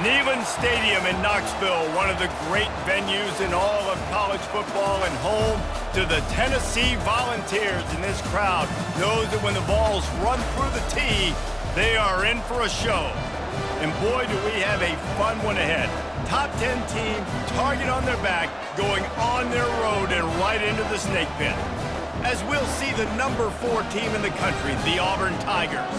Neyland Stadium in Knoxville, one of the great venues in all of college football and home to the Tennessee Volunteers. And this crowd knows that when the Vols run through the tee, they are in for a show. And boy, do we have a fun one ahead. Top 10 team, target on their back, going on their road and right into the snake pit. As we'll see the number 4 team in the country, the Auburn Tigers,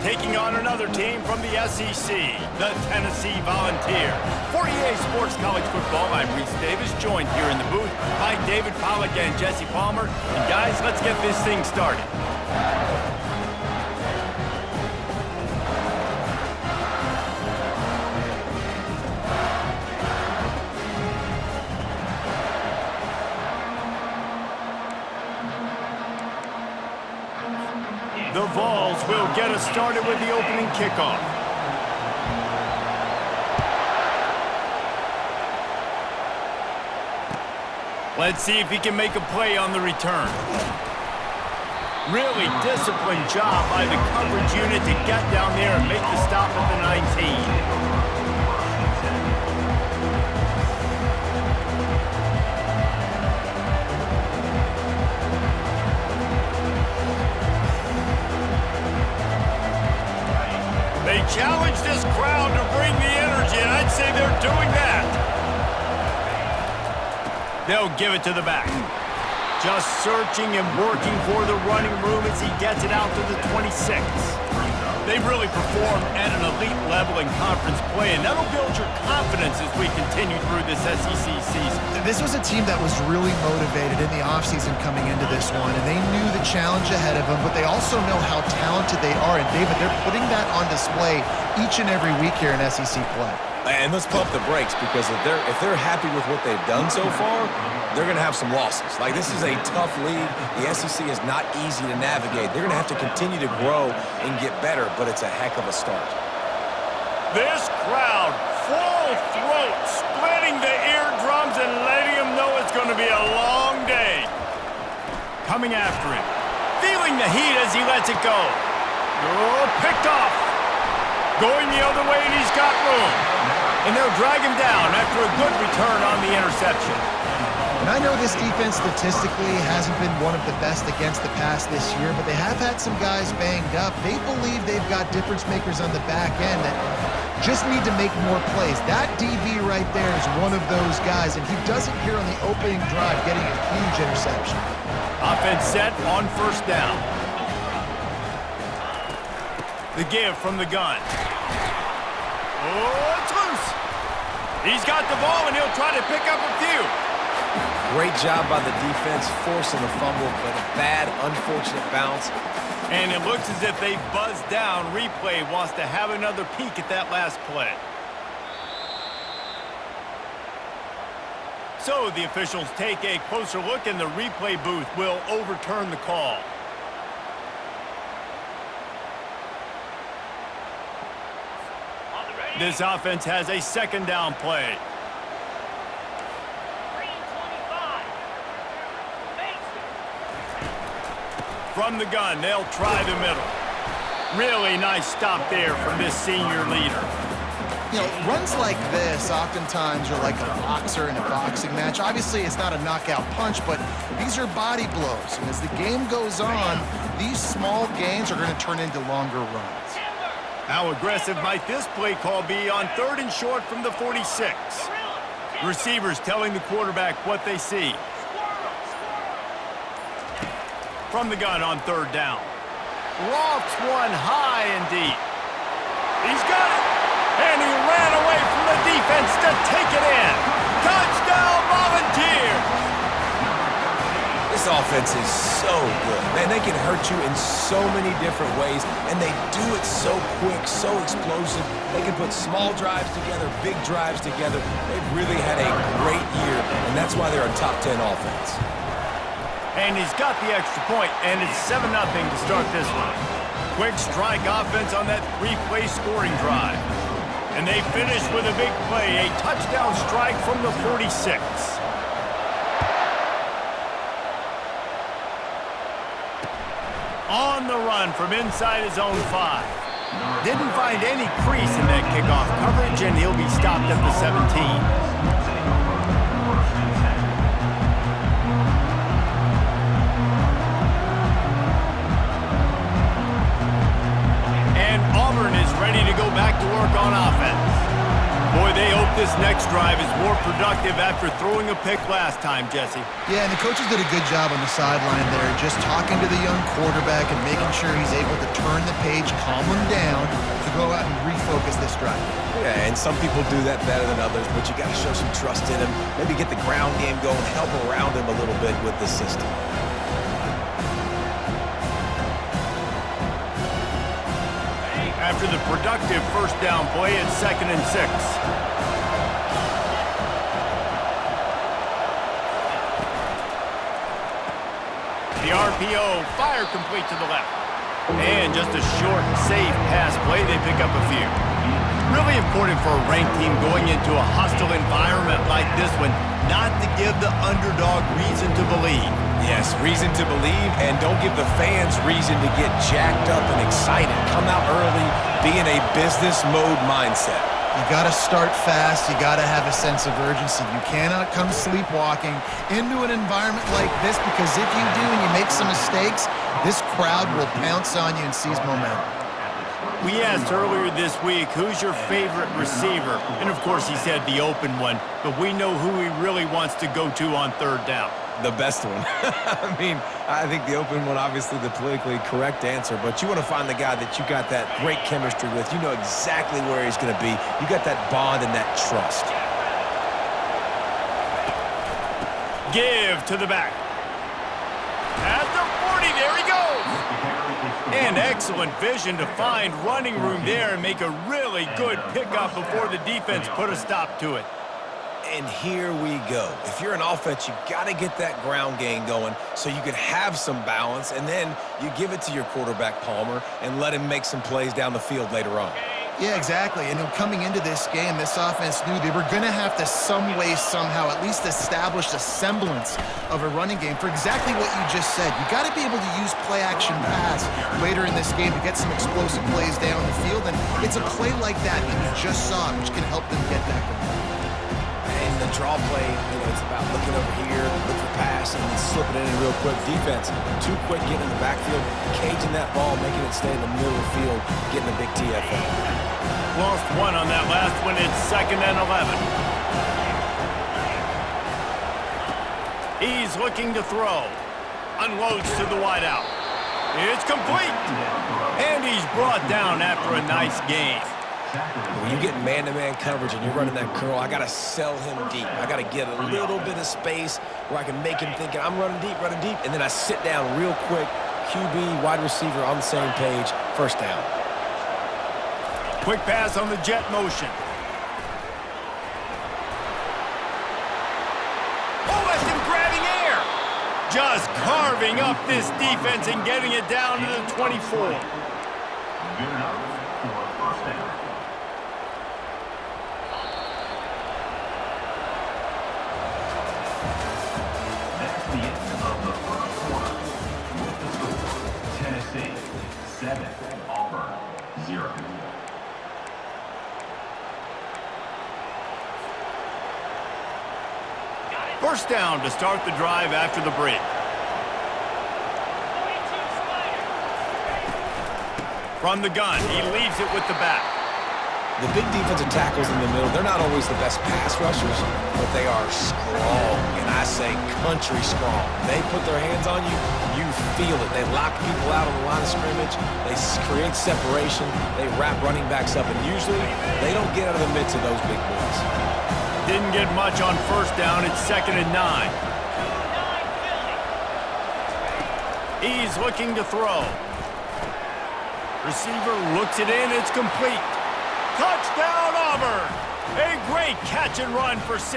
taking on another team from the SEC, the Tennessee Volunteers. For EA Sports College Football, I'm Reese Davis, joined here in the booth by David Pollack and Jesse Palmer. And guys, let's get this thing started. The Vols will get us started with the opening kickoff. Let's see if he can make a play on the return. Really disciplined job by the coverage unit to get down there and make the stop at the 19. They challenge this crowd to bring the energy, and I'd say they're doing that. They'll give it to the back. Just searching and working for the running room as he gets it out to the 26. They've really performed at an elite level in conference play, and that'll build your confidence as we continue through this SEC season. This was a team that was really motivated in the offseason coming into this one, and they knew the challenge ahead of them, but they also know how talented they are. And, David, they're putting that on display each and every week here in SEC play. And let's pump the brakes, because if they're happy with what they've done so far, they're going to have some losses. Like, this is a tough league. The SEC is not easy to navigate. They're going to have to continue to grow and get better, but it's a heck of a start. This crowd, full throat, splitting the eardrums and letting them know it's going to be a long day. Coming after him, feeling the heat as he lets it go. Oh, picked off. Going the other way, and he's got room. And they'll drag him down after a good return on the interception. And I know this defense statistically hasn't been one of the best against the pass this year, but they have had some guys banged up. They believe they've got difference makers on the back end that just need to make more plays. That DB right there is one of those guys, and he does it here on the opening drive, getting a huge interception. Offense set on first down. The give from the gun. Oh, it's loose. He's got the ball, and he'll try to pick up a few. Great job by the defense, forcing the fumble, but a bad, unfortunate bounce. And it looks as if they buzzed down. Replay wants to have another peek at that last play. So the officials take a closer look, and the replay booth will overturn the call. This offense has a second down play. From the gun, they'll try the middle. Really nice stop there from this senior leader. You know, runs like this oftentimes are like a boxer in a boxing match. Obviously, it's not a knockout punch, but these are body blows. And as the game goes on, these small gains are going to turn into longer runs. How aggressive might this play call be on 3rd and short from the 46? Receivers telling the quarterback what they see. From the gun on 3rd down. Lofts one high and deep. He's got it. And he ran away from the defense to take it in. Touchdown, Volunteers! This offense is so good. Man, they can hurt you in so many different ways, and they do it so quick, so explosive. They can put small drives together, big drives together. They've really had a great year, and that's why they're a top 10 offense. And he's got the extra point, and it's 7-0 to start this one. Quick strike offense on that 3-play scoring drive. And they finish with a big play, a touchdown strike from the 46. On the run from inside his own 5. Didn't find any crease in that kickoff coverage, and he'll be stopped at the 17. Auburn is ready to go back to work on offense. Boy, they hope this next drive is more productive after throwing a pick last time, Jesse. Yeah, and the coaches did a good job on the sideline there, just talking to the young quarterback and making sure he's able to turn the page, calm him down, to go out and refocus this drive. Yeah, and some people do that better than others, but you got to show some trust in him, maybe get the ground game going, help around him a little bit with the system. After the productive first down play, it's 2nd and 6. The RPO, fire complete to the left. And just a short, safe pass play, they pick up a few. Really important for a ranked team going into a hostile environment like this one, not to give the underdog reason to believe. Yes, reason to believe, and don't give the fans reason to get jacked up and excited. Come out early, be in a business mode mindset. You got to start fast. You got to have a sense of urgency. You cannot come sleepwalking into an environment like this, because if you do and you make some mistakes, this crowd will pounce on you and seize momentum. We asked earlier this week, who's your favorite receiver? And of course he said the open one, but we know who he really wants to go to on 3rd down. The best one. I mean, I think the open one, obviously the politically correct answer, but you want to find the guy that you got that great chemistry with. You know exactly where he's going to be. You got that bond and that trust. Give to the back. At the 40, there he goes. And excellent vision to find running room there and make a really good pickup before the defense put a stop to it. And here we go. If you're an offense, you got to get that ground game going so you can have some balance, and then you give it to your quarterback, Palmer, and let him make some plays down the field later on. Yeah, exactly. And coming into this game, this offense knew they were going to have to some way, somehow, at least establish a semblance of a running game for exactly what you just said. You got to be able to use play-action pass later in this game to get some explosive plays down the field, and it's a play like that you just saw, which can help them get that going. The draw play, it's about looking over here, look for pass, and then slipping it in real quick. Defense, too quick getting in the backfield, caging that ball, making it stay in the middle of the field, getting a big TFL. Lost one on that last one. It's 2nd and 11. He's looking to throw. Unloads to the wideout. It's complete. And he's brought down after a nice gain. When you get man-to-man coverage and you're running that curl, I got to sell him deep. I got to get a little bit of space where I can make him think I'm running deep, and then I sit down real quick. QB, wide receiver on the same page, 1st down. Quick pass on the jet motion. Oh, that's him grabbing air. Just carving up this defense and getting it down to the 24. Auburn, 0. First down to start the drive after the break. From the gun, he leaves it with the back. The big defensive tackles in the middle, they're not always the best pass rushers, but they are strong, and I say country strong. They put their hands on you, you feel it. They lock people out on the line of scrimmage. They create separation. They wrap running backs up, and usually they don't get out of the midst of those big boys. Didn't get much on first down. It's 2nd and 9. He's looking to throw. Receiver looks it in. It's complete. Touchdown, Auburn! A great catch and run for 6.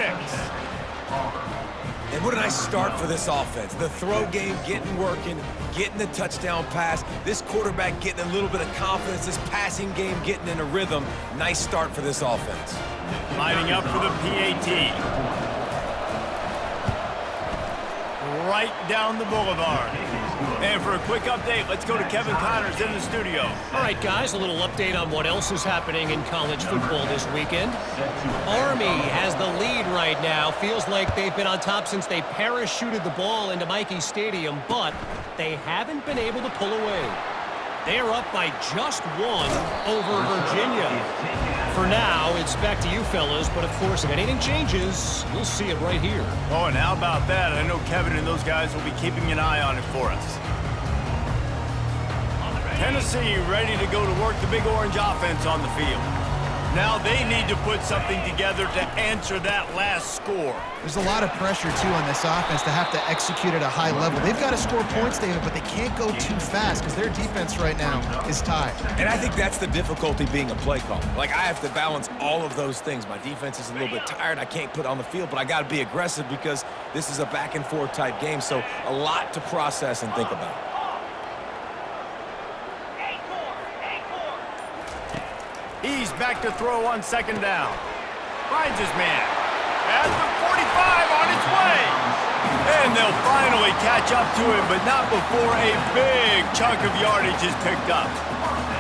And what a nice start for this offense. The throw game getting working, getting the touchdown pass. This quarterback getting a little bit of confidence. This passing game getting in a rhythm. Nice start for this offense. Lining up for the PAT. Right down the boulevard. And for a quick update, let's go to Kevin Connors in the studio. All right, guys, a little update on what else is happening in college football this weekend. Army has the lead right now. Feels like they've been on top since they parachuted the ball into Michie Stadium, but they haven't been able to pull away. They are up by just one over Virginia. For now, it's back to you fellas, but of course, if anything changes, you'll see it right here. Oh, and how about that? I know Kevin and those guys will be keeping an eye on it for us. Tennessee ready to go to work the Big Orange offense on the field. Now they need to put something together to answer that last score. There's a lot of pressure, too, on this offense to have to execute at a high level. They've got to score points, David, but they can't go too fast because their defense right now is tied. And I think that's the difficulty being a play caller. Like, I have to balance all of those things. My defense is a little bit tired. I can't put on the field, but I got to be aggressive because this is a back-and-forth type game, so a lot to process and think about. He's back to throw on second down. Finds his man. At the 45 on its way. And they'll finally catch up to him, but not before a big chunk of yardage is picked up.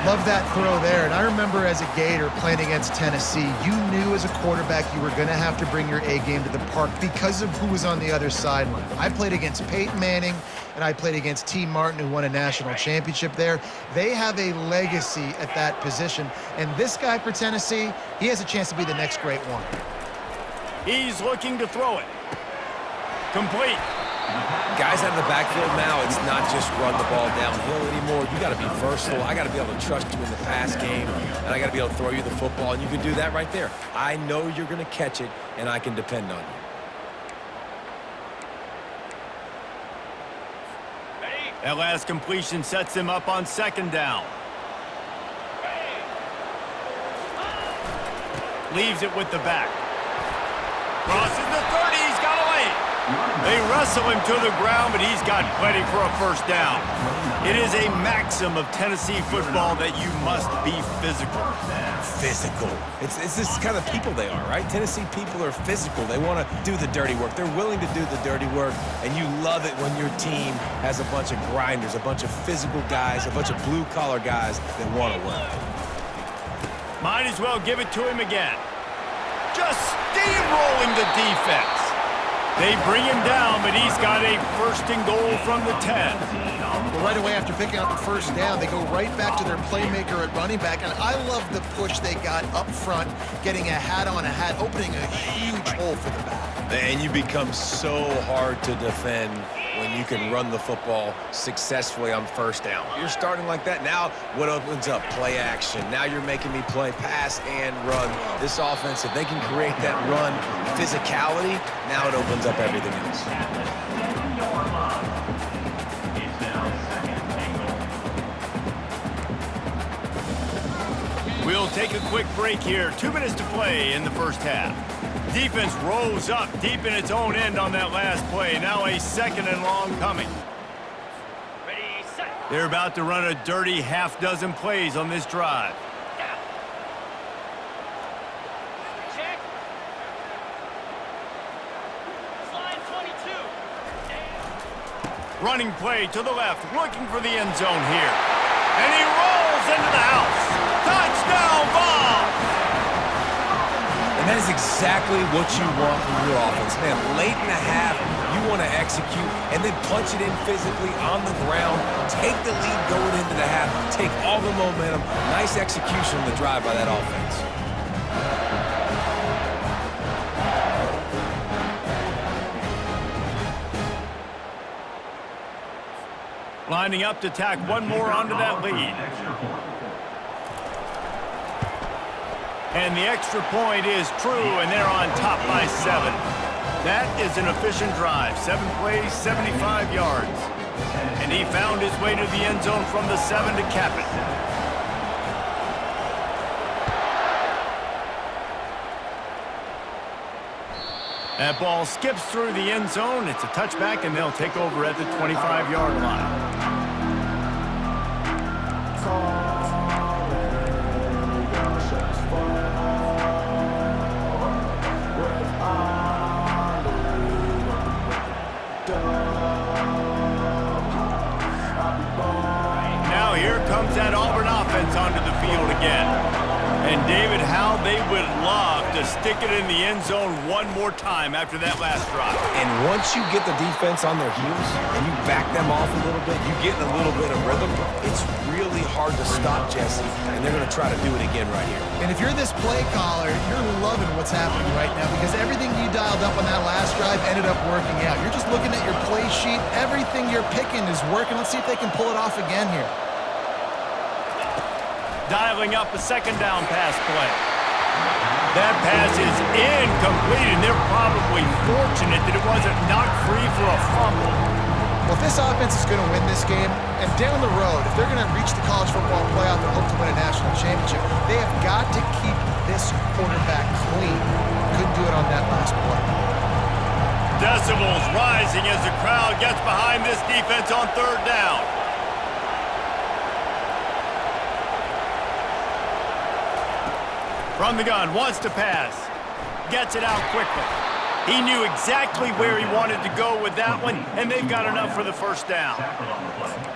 Love that throw there. And I remember as a Gator playing against Tennessee, you knew as a quarterback you were going to have to bring your A game to the park because of who was on the other sideline. I played against Peyton Manning, and I played against T. Martin, who won a national championship there. They have a legacy at that position. And this guy for Tennessee, he has a chance to be the next great one. He's looking to throw it. Complete. Guys out of the backfield now, it's not just run the ball downhill anymore. You got to be versatile. I got to be able to trust you in the pass game, and I got to be able to throw you the football, and you can do that right there. I know you're going to catch it, and I can depend on you. That last completion sets him up on second down. Leaves it with the back. Crosses the 30, he's got a lane. They wrestle him to the ground, but he's got plenty for a first down. It is a maxim of Tennessee football that you must be physical. Physical. It's this kind of people they are, right? Tennessee people are physical. They want to do the dirty work. They're willing to do the dirty work, and you love it when your team has a bunch of grinders, a bunch of physical guys, a bunch of blue-collar guys that want to win. Might as well give it to him again. Just steamrolling the defense. They bring him down, but he's got a first and goal from the 10. Well, right away after picking up the first down, they go right back to their playmaker at running back. And I love the push they got up front, getting a hat on a hat, opening a huge hole for the back. And you become so hard to defend when you can run the football successfully on first down. You're starting like that. Now what opens up? Play action. Now you're making me play pass and run. This offense, if they can create that run physicality, now it opens up everything else. We'll take a quick break here. 2 minutes to play in the first half. Defense rose up deep in its own end on that last play. Now a second and long coming. Ready, set. They're about to run a dirty half-dozen plays on this drive. Check. Slide 22. Running play to the left, looking for the end zone here. And he rolls into the house. Touchdown ball! And that is exactly what you want from your offense, man. Late in the half, you want to execute and then punch it in physically on the ground. Take the lead going into the half. Take all the momentum. Nice execution on the drive by that offense. Lining up to tack one more onto that lead. And the extra point is true, and they're on top by 7. That is an efficient drive. 7 plays, 75 yards. And he found his way to the end zone from the 7 to cap it. That ball skips through the end zone. It's a touchback, and they'll take over at the 25-yard line. comes that Auburn offense onto the field again. And David, how they would love to stick it in the end zone one more time after that last drive. And once you get the defense on their heels and you back them off a little bit, you get in a little bit of rhythm, it's really hard to stop Jesse, and they're going to try to do it again right here. And if you're this play caller, you're loving what's happening right now because everything you dialed up on that last drive ended up working out. You're just looking at your play sheet. Everything you're picking is working. Let's see if they can pull it off again here. Dialing up a second down pass play. That pass is incomplete, and they're probably fortunate that it wasn't knocked free for a fumble. Well, if this offense is going to win this game, and down the road, if they're going to reach the college football playoff and hope to win a national championship, they have got to keep this quarterback clean. Couldn't do it on that last play. Decibels rising as the crowd gets behind this defense on third down. From the gun, wants to pass. Gets it out quickly. He knew exactly where he wanted to go with that one, and they've got enough for the first down.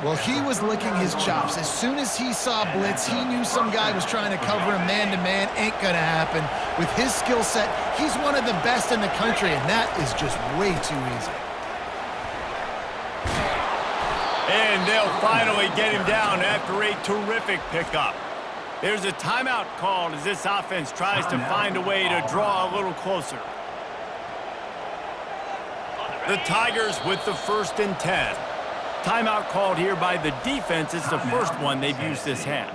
Well, he was licking his chops. As soon as he saw blitz, he knew some guy was trying to cover him man-to-man. Ain't gonna happen. With his skill set, he's one of the best in the country, and that is just way too easy. And they'll finally get him down after a terrific pickup. There's a timeout called as this offense tries to find a way to draw a little closer. The Tigers with the 1st and 10. Timeout called here by the defense. It's the first one they've used this half.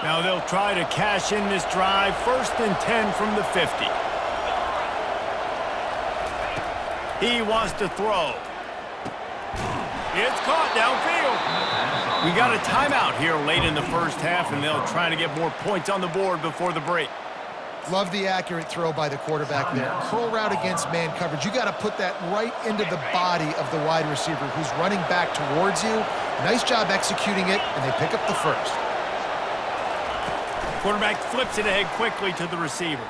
Now they'll try to cash in this drive. 1st and 10 from the 50. He wants to throw. It's caught downfield. We got a timeout here late in the first half, and they'll try to get more points on the board before the break. Love the accurate throw by the quarterback there. Curl route against man coverage. You got to put that right into the body of the wide receiver who's running back towards you. Nice job executing it, and they pick up the first. Quarterback flips it ahead quickly to the receiver.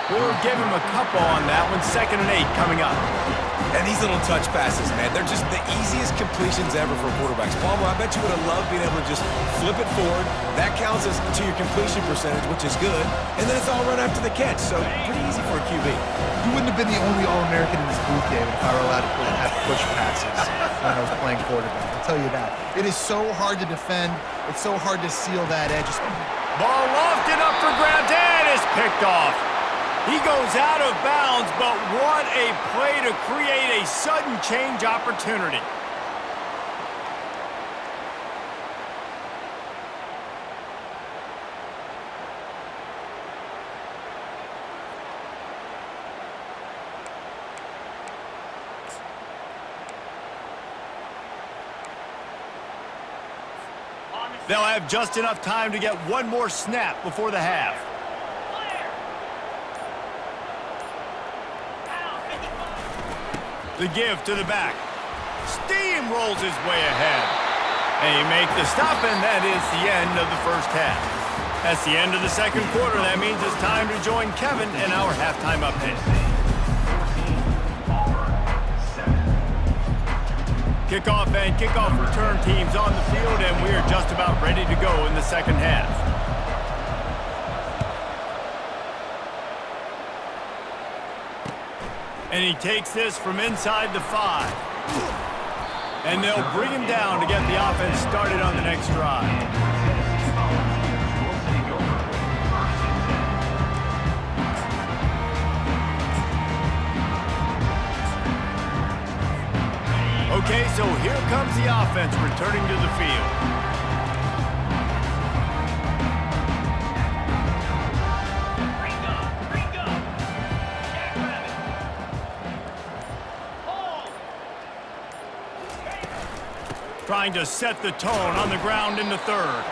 We'll give him a couple on that one. 2nd and 8 coming up. And these little touch passes, man, they're just the easiest completions ever for quarterbacks. Palmer, I bet you would have loved being able to just flip it forward. That counts as to your completion percentage, which is good. And then it's all run after the catch, so pretty easy for a QB. You wouldn't have been the only All-American in this booth, David, if I were allowed to have push passes when I was playing quarterback. I'll tell you that. It is so hard to defend. It's so hard to seal that edge. Ball lofted up for grabs and is picked off. He goes out of bounds, but what a play to create a sudden change opportunity. They'll have just enough time to get one more snap before the half. The give to the back. Steamrolls his way ahead. And he makes the stop, and that is the end of the first half. That's the end of the second quarter. That means it's time to join Kevin in our halftime update. Kickoff and kickoff return teams on the field, and we're just about ready to go in the second half. And he takes this from inside the 5. And they'll bring him down to get the offense started on the next drive. Okay, so here comes the offense returning to the field. Trying to set the tone on the ground in the third.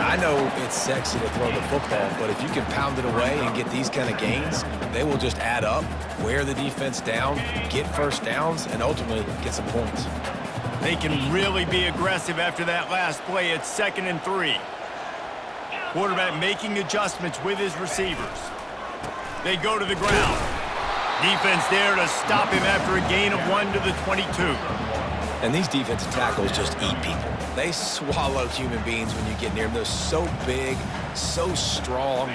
I know it's sexy to throw the football, but if you can pound it away and get these kind of gains, they will just add up, wear the defense down, get first downs, and ultimately get some points. They can really be aggressive after that last play. It's 2nd and 3. Quarterback making adjustments with his receivers. They go to the ground. Defense there to stop him after a gain of 1 to the 22. And these defensive tackles just eat people. They swallow human beings when you get near them. They're so big, so strong.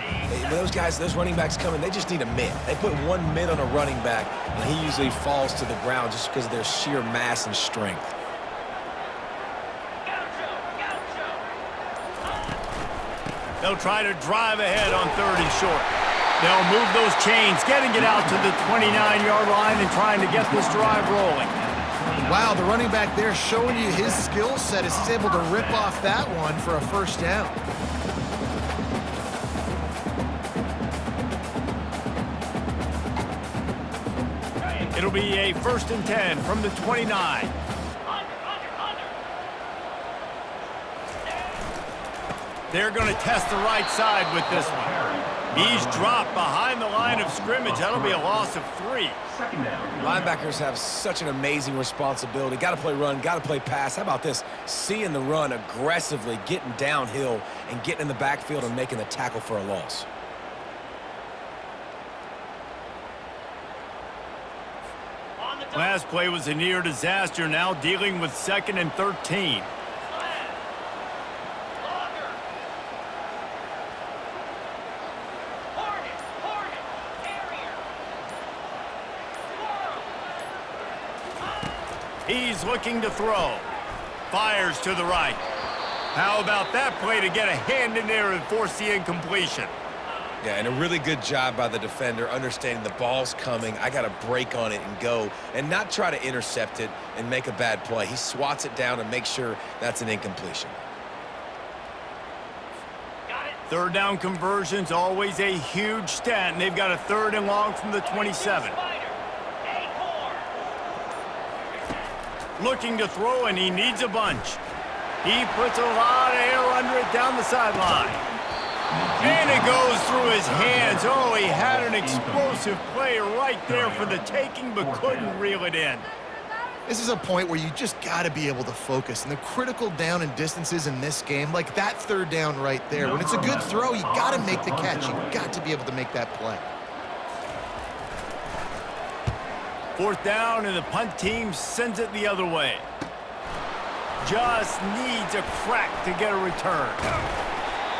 Those guys, those running backs coming, they just need a mid. They put one mid on a running back, and he usually falls to the ground just because of their sheer mass and strength. They'll try to drive ahead on 3rd and short. They'll move those chains, getting it out to the 29-yard line and trying to get this drive rolling. Wow, the running back there showing you his skill set as he's able to rip off that one for a first down. It'll be a 1st and 10 from the 29. They're going to test the right side with this one. He's dropped behind the line of scrimmage. That'll be a loss of 3. Linebackers have such an amazing responsibility. Got to play run, got to play pass. How about this? Seeing the run aggressively, getting downhill, and getting in the backfield and making the tackle for a loss. Last play was a near disaster. Now dealing with 2nd and 13. He's looking to throw. Fires to the right. How about that play to get a hand in there and force the incompletion? Yeah, and a really good job by the defender understanding the ball's coming. I got to break on it and go and not try to intercept it and make a bad play. He swats it down and makes sure that's an incompletion. 3rd down conversion's always a huge stat, and they've got a 3rd and long from the 27. Looking to throw, and he needs a bunch. He puts a lot of air under it down the sideline. And it goes through his hands. Oh, he had an explosive play right there for the taking, but couldn't reel it in. This is a point where you just got to be able to focus. And the critical down and distances in this game, like that 3rd down right there, when it's a good throw, you got to make the catch. You got to be able to make that play. 4th down, and the punt team sends it the other way. Just needs a crack to get a return.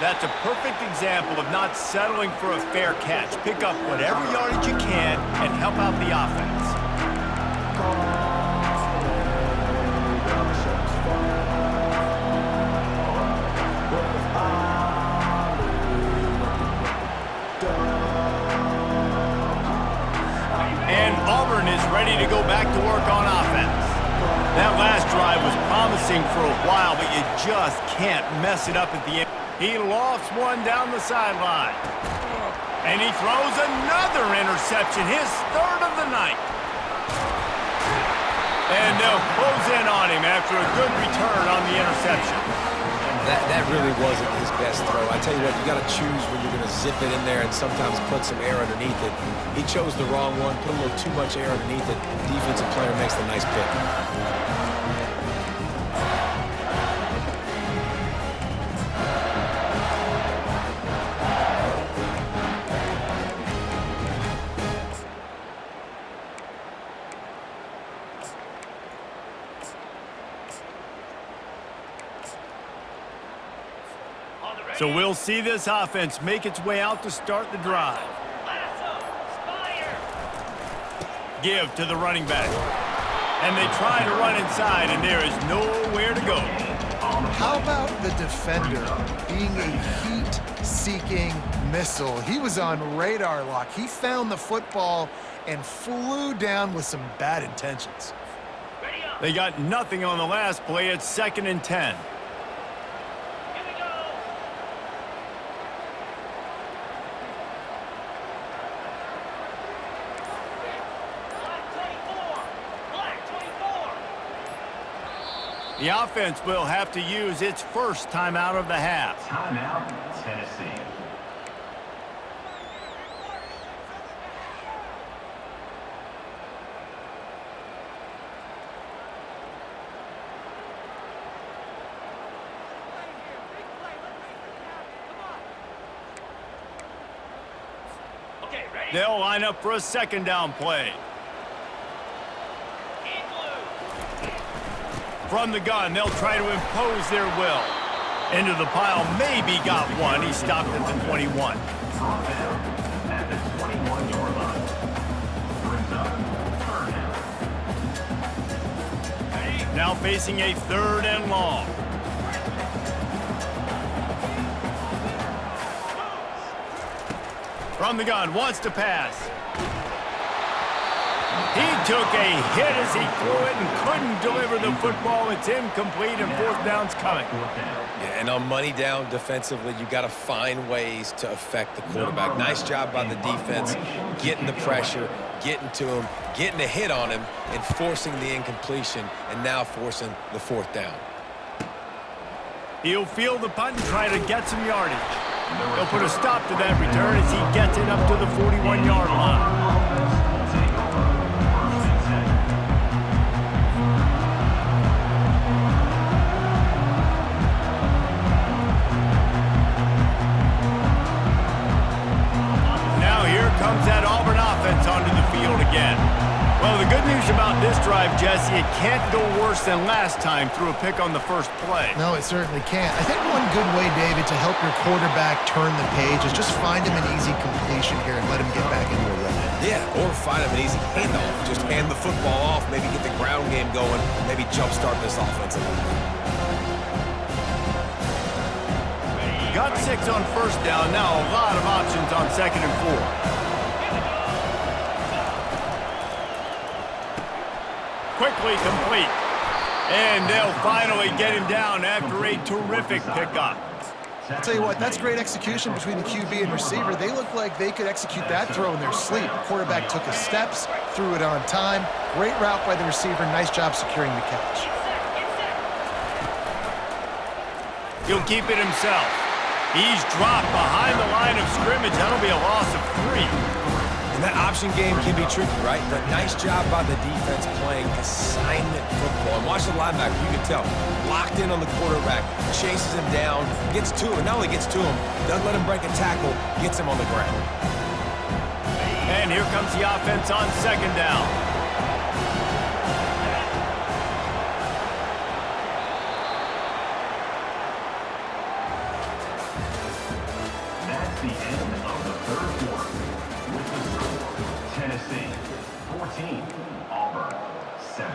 That's a perfect example of not settling for a fair catch. Pick up whatever yardage you can and help out the offense. And Auburn is ready to go back to work on offense. That last drive was promising for a while, but you just can't mess it up at the end. He lofts one down the sideline. And he throws another interception, his 3rd of the night. And they'll close in on him after a good return on the interception. That really wasn't his best throw. I tell you what, you got to choose when you're going to zip it in there and sometimes put some air underneath it. He chose the wrong one, put a little too much air underneath it. Defensive player makes the nice pick. So we'll see this offense make its way out to start the drive. Give to the running back. And they try to run inside, and there is nowhere to go. How about the defender being a heat-seeking missile? He was on radar lock. He found the football and flew down with some bad intentions. They got nothing on the last play. It's 2nd and 10. The offense will have to use its first timeout of the half. Timeout, Tennessee. They'll line up for a second down play. From the gun, they'll try to impose their will. Into the pile, maybe got one. He stopped at the 21. At the 21-yard line. Brings up third down. Now facing a 3rd and long. From the gun, wants to pass. He took a hit as he threw it and couldn't deliver the football. It's incomplete and 4th down's coming. Yeah, and on money down defensively, you got to find ways to affect the quarterback. Nice job by the defense, getting the pressure, getting to him, getting a hit on him, and forcing the incompletion, and now forcing the 4th down. He'll field the punt and try to get some yardage. He'll put a stop to that return as he gets it up to the 41-yard line. Comes that Auburn offense onto the field again. Well, the good news about this drive, Jesse, it can't go worse than last time through a pick on the first play. No, it certainly can't. I think one good way, David, to help your quarterback turn the page is just find him an easy completion here and let him get back into a rhythm. Yeah, or find him an easy handoff. Just hand the football off, maybe get the ground game going, maybe jumpstart this offense a little bit. Got 6 on 1st down. Now a lot of options on 2nd and 4. Quickly complete. And they'll finally get him down after a terrific pickup. I'll tell you what, that's great execution between the QB and receiver. They look like they could execute that throw in their sleep. The quarterback took his steps, threw it on time. Great route by the receiver. Nice job securing the catch. He'll keep it himself. He's dropped behind the line of scrimmage. That'll be a loss of 3. And that option game can be tricky, right? But nice job by the defense playing assignment football. And watch the linebacker, you can tell. Locked in on the quarterback, chases him down, gets to him. Not only gets to him, doesn't let him break a tackle, gets him on the ground. And here comes the offense on 2nd down. That's the end of the 3rd quarter. With the score, Tennessee 14, Auburn 7.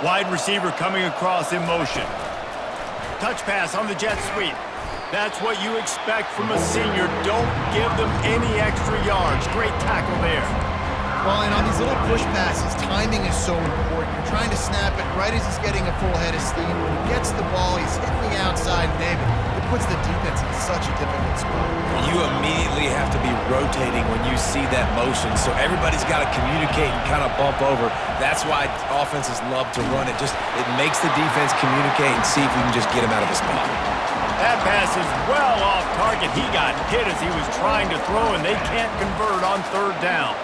Wide receiver coming across in motion. Touch pass on the jet sweep. That's what you expect from a senior. Don't give them any extra yards. Great tackle there. Well, and on these little push passes, timing is so important. You're trying to snap it right as he's getting a full head of steam. When he gets the ball, he's hitting the outside, David. It puts the defense in such a difficult spot. You immediately have to be rotating when you see that motion, so everybody's got to communicate and kind of bump over. That's why offenses love to run it. It makes the defense communicate and see if we can just get him out of his spot. That pass is well off target. He got hit as he was trying to throw, and they can't convert on 3rd down.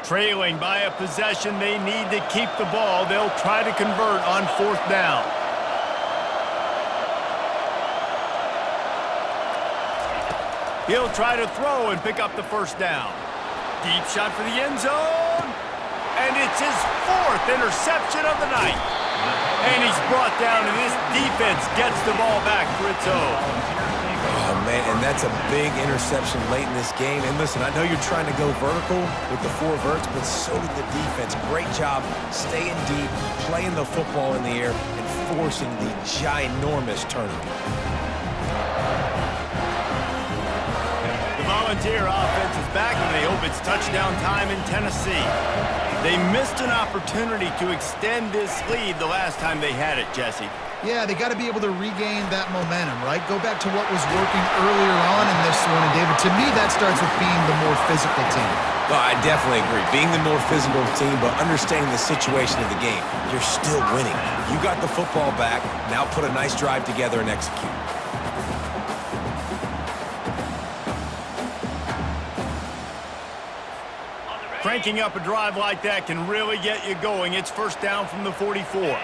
Trailing by a possession, they need to keep the ball. They'll try to convert on 4th down. He'll try to throw and pick up the 1st down. Deep shot for the end zone. And it's his 4th interception of the night. And he's brought down, and this defense gets the ball back for its own. Oh, man, and that's a big interception late in this game. And listen, I know you're trying to go vertical with the 4 verts, but so did the defense. Great job staying deep, playing the football in the air, and forcing the ginormous turnover. The Volunteer offense is back, and they hope it's touchdown time in Tennessee. They missed an opportunity to extend this lead the last time they had it, Jesse. Yeah, they got to be able to regain that momentum, right? Go back to what was working earlier on in this one. And, David, to me, that starts with being the more physical team. Well, I definitely agree. Being the more physical team, but understanding the situation of the game. You're still winning. You got the football back. Now put a nice drive together and execute. Cranking up a drive like that can really get you going. It's 1st down from the 44.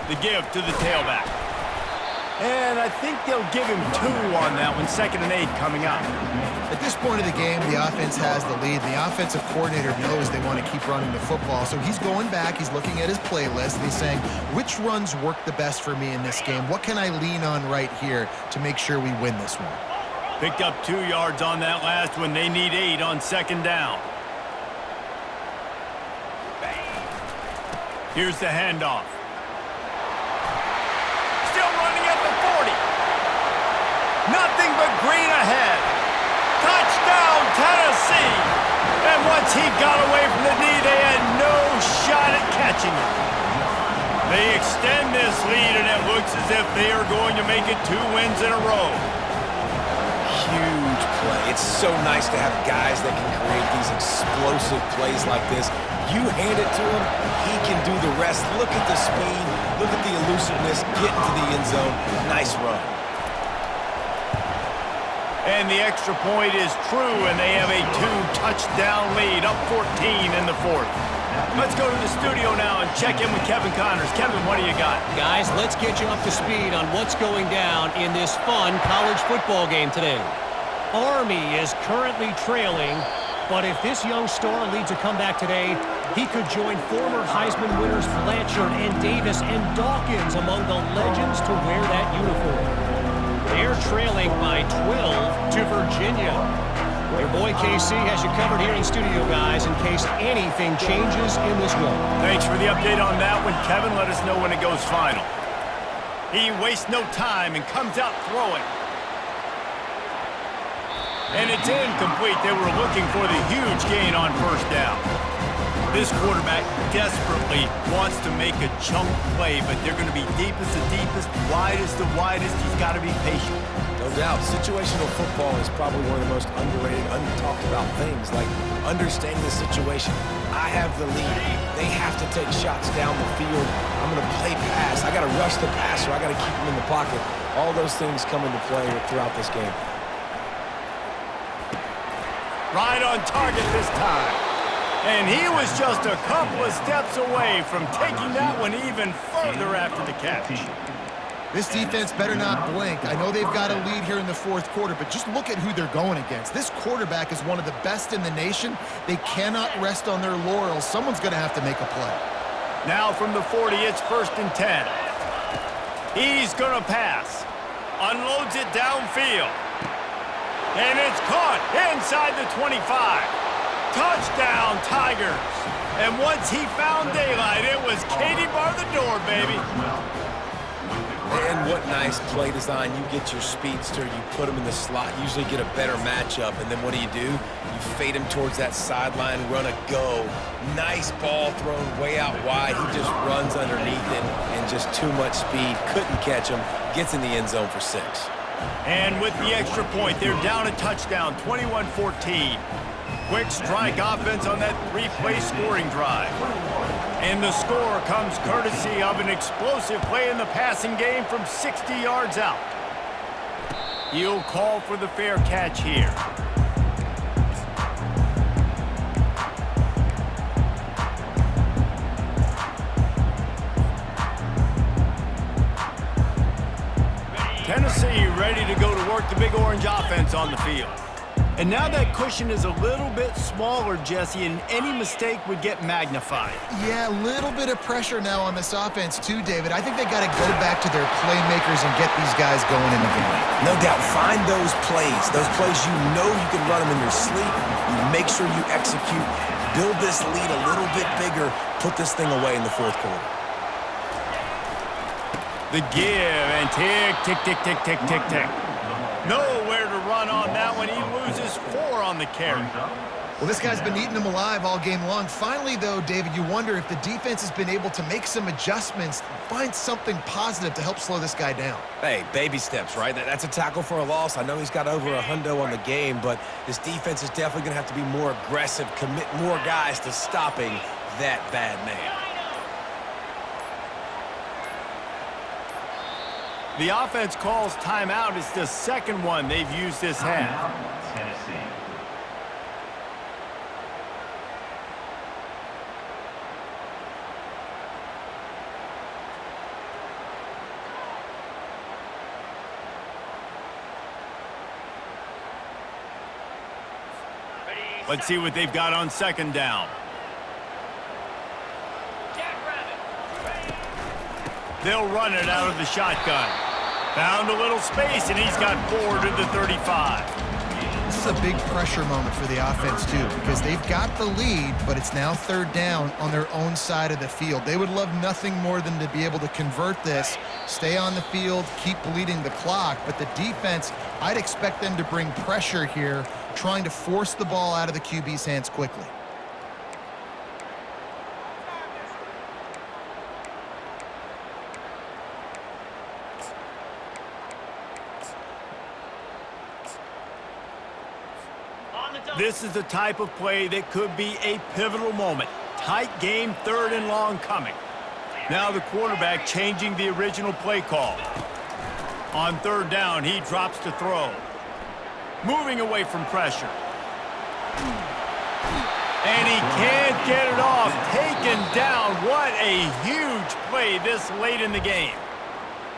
The give to the tailback. And I think they'll give him 2 on that one. 2nd and 8 coming up. At this point of the game, the offense has the lead. The offensive coordinator knows they want to keep running the football. So he's going back. He's looking at his playlist. And he's saying, which runs work the best for me in this game? What can I lean on right here to make sure we win this one? Picked up 2 yards on that last one. They need 8 on 2nd down. Here's the handoff. Nothing but green ahead. Touchdown, Tennessee. And once he got away from the knee, they had no shot at catching him. They extend this lead, and it looks as if they are going to make it 2 wins in a row. Huge play. It's so nice to have guys that can create these explosive plays like this. You hand it to him, he can do the rest. Look at the speed. Look at the elusiveness. Get into the end zone. Nice run. And the extra point is true, and they have a 2-touchdown lead, up 14 in the 4th. Let's go to the studio now and check in with Kevin Connors. Kevin, what do you got? Guys, let's get you up to speed on what's going down in this fun college football game today. Army is currently trailing, but if this young star leads a comeback today, he could join former Heisman winners Blanchard and Davis and Dawkins among the legends to wear that uniform. They're trailing by 12 to Virginia. Your boy KC has you covered here in studio, guys, in case anything changes in this one. Thanks for the update on that one, Kevin. Let us know when it goes final. He wastes no time and comes out throwing. And it's incomplete. They were looking for the huge gain on 1st down. This quarterback desperately wants to make a chunk play, but they're going to be deepest the deepest, widest the widest. He's got to be patient. No doubt. Situational football is probably one of the most underrated, untalked about things, like understanding the situation. I have the lead. They have to take shots down the field. I'm going to play pass. I got to rush the passer. I got to keep him in the pocket. All those things come into play throughout this game. Right on target this time. And he was just a couple of steps away from taking that one even further after the catch. This defense better not blink. I know they've got a lead here in the 4th quarter, but just look at who they're going against. This quarterback is one of the best in the nation. They cannot rest on their laurels. Someone's going to have to make a play. Now from the 40, it's 1st and 10. He's going to pass. Unloads it downfield. And it's caught inside the 25. Touchdown, Tigers. And once he found daylight, it was Katie bar the door, baby. And what nice play design. You get your speedster, you put him in the slot, usually get a better matchup, and then what do? You fade him towards that sideline, run a go. Nice ball thrown way out wide. He just runs underneath it, and just too much speed. Couldn't catch him. Gets in the end zone for 6. And with the extra point, they're down a touchdown, 21-14. Quick strike offense on that 3-play scoring drive. And the score comes courtesy of an explosive play in the passing game from 60 yards out. He'll call for the fair catch here. with the Big Orange offense on the field. And now that cushion is a little bit smaller, Jesse, and any mistake would get magnified. Yeah, a little bit of pressure now on this offense too, David. I think they got to go back to their playmakers and get these guys going in the game. No doubt. Find those plays you know you can run them in your sleep. You make sure you execute. Build this lead a little bit bigger. Put this thing away in the fourth quarter. The give and tick, tick, tick, tick, tick, tick, tick. Nowhere to run on that one. He loses 4 on the carry. Well, this guy's been eating them alive all game long. Finally, though, David, you wonder if the defense has been able to make some adjustments, find something positive to help slow this guy down. Hey, baby steps, right? That's a tackle for a loss. I know he's got over $100 on the game, but this defense is definitely going to have to be more aggressive, commit more guys to stopping that bad man. The offense calls timeout. It's the second one they've used this half. Tennessee. Let's see what they've got on second down. They'll run it out of the shotgun. Found a little space, and he's got 4 to the 35. This is a big pressure moment for the offense, too, because they've got the lead, but it's now third down on their own side of the field. They would love nothing more than to be able to convert this, stay on the field, keep bleeding the clock. But the defense, I'd expect them to bring pressure here, trying to force the ball out of the QB's hands quickly. This is the type of play that could be a pivotal moment. Tight game, 3rd and long coming. Now the quarterback changing the original play call. On 3rd down, he drops to throw. Moving away from pressure. And he can't get it off. Taken down. What a huge play this late in the game.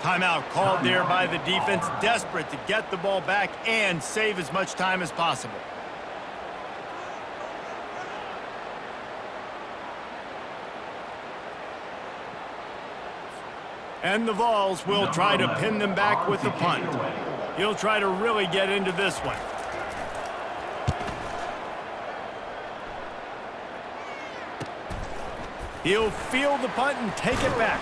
Timeout called there by the defense, desperate to get the ball back and save as much time as possible. And the Vols will try to pin them back with the punt. He'll try to really get into this one. He'll field the punt and take it back.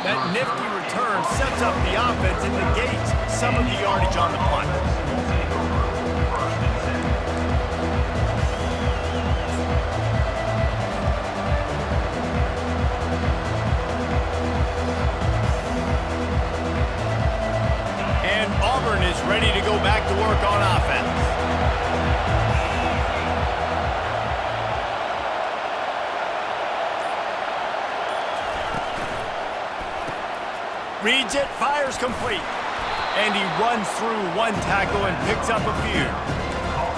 That nifty return sets up the offense and negates some of the yardage on the punt. Auburn is ready to go back to work on offense. Reads it, fires complete. And he runs through one tackle and picks up a few.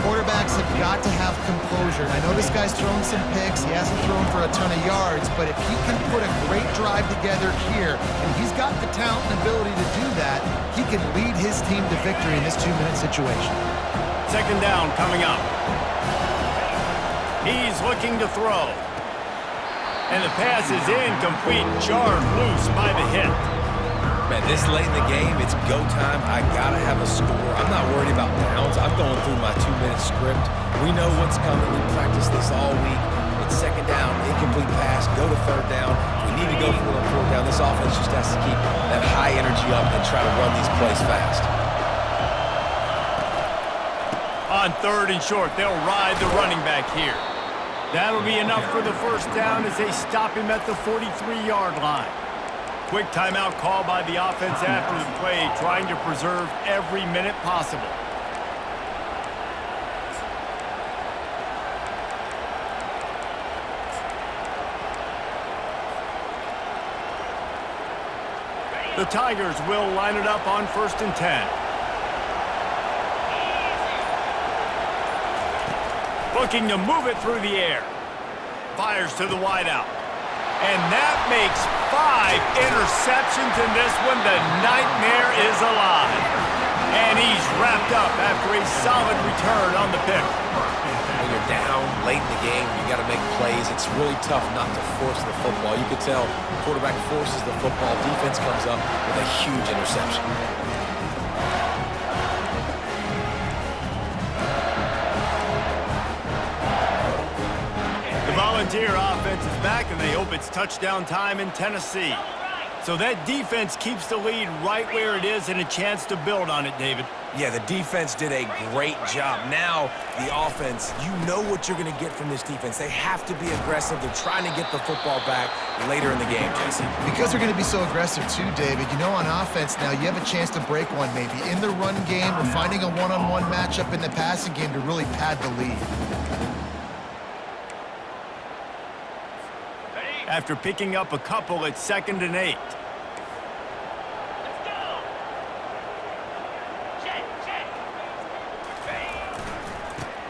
Quarterbacks have got to have composure. And I know this guy's thrown some picks. He hasn't thrown for a ton of yards, but if he can put a great drive together here, and he's got the talent and ability to do that, he can lead his team to victory in this 2-minute situation. Second down coming up. He's looking to throw. And the pass is incomplete, jarred loose by the hit. Man, this late in the game, it's go time. I gotta have a score. I'm not worried about downs. I'm going through my 2-minute script. We know what's coming. We practiced this all week. It's second down, incomplete pass, go to 3rd down. We need to go for it on 4th down. This offense just has to keep that high energy up and try to run these plays fast. On 3rd and short, they'll ride the running back here. That'll be enough for the first down as they stop him at the 43-yard line. Quick timeout call by the offense after the play, trying to preserve every minute possible. The Tigers will line it up on 1st and 10. Looking to move it through the air. Fires to the wideout. And that makes 5 interceptions in this one. The nightmare is alive. And he's wrapped up after a solid return on the pick. When you're down late in the game, you got to make plays. It's really tough not to force the football. You could tell quarterback forces the football. Defense comes up with a huge interception. The Volunteer offense is back, and they hope it's touchdown time in Tennessee. So that defense keeps the lead right where it is and a chance to build on it, David. Yeah, the defense did a great job. Now, the offense, you know what you're going to get from this defense. They have to be aggressive. They're trying to get the football back later in the game, Jesse. Because they're going to be so aggressive too, David. You know, on offense now, you have a chance to break one maybe in the run game or finding a one-on-one matchup in the passing game to really pad the lead. After picking up a couple at 2nd and 8.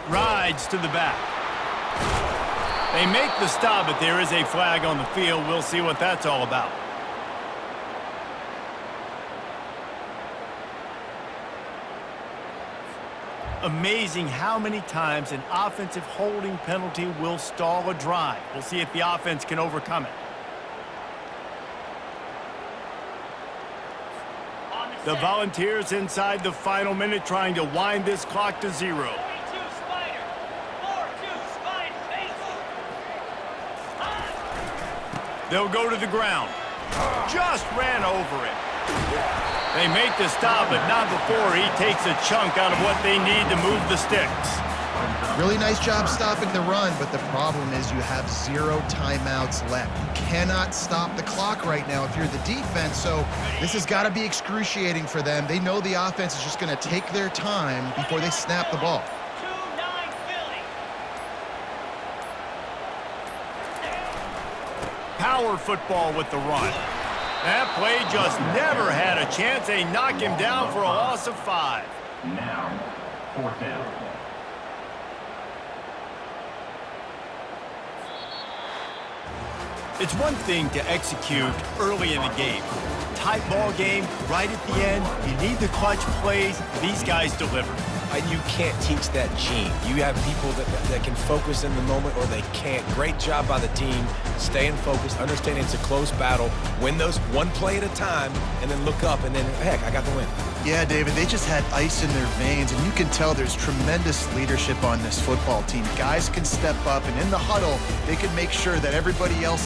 Rides to the back. They make the stop, but there is a flag on the field. We'll see what that's all about. Amazing how many times an offensive holding penalty will stall a drive. We'll see if the offense can overcome it. The Volunteers inside the final minute trying to wind this clock to 0. They'll go to the ground. Just ran over it. They make the stop, but not before he takes a chunk out of what they need to move the sticks. Really nice job stopping the run, but the problem is you have 0 timeouts left. You cannot stop the clock right now if you're the defense, so this has got to be excruciating for them. They know the offense is just going to take their time before they snap the ball. Power football with the run. That play just never had a chance. They knock him down for a loss of 5. Now, 4th down. It's one thing to execute early in the game. Tight ball game, right at the end, you need the clutch plays. These guys deliver. And you can't teach that gene. You have people that can focus in the moment or they can't. Great job by the team, staying focused, understanding it's a close battle, win those one play at a time, and then look up, and then, heck, I got the win. Yeah, David, they just had ice in their veins, and you can tell there's tremendous leadership on this football team. Guys can step up, and in the huddle, they can make sure that everybody else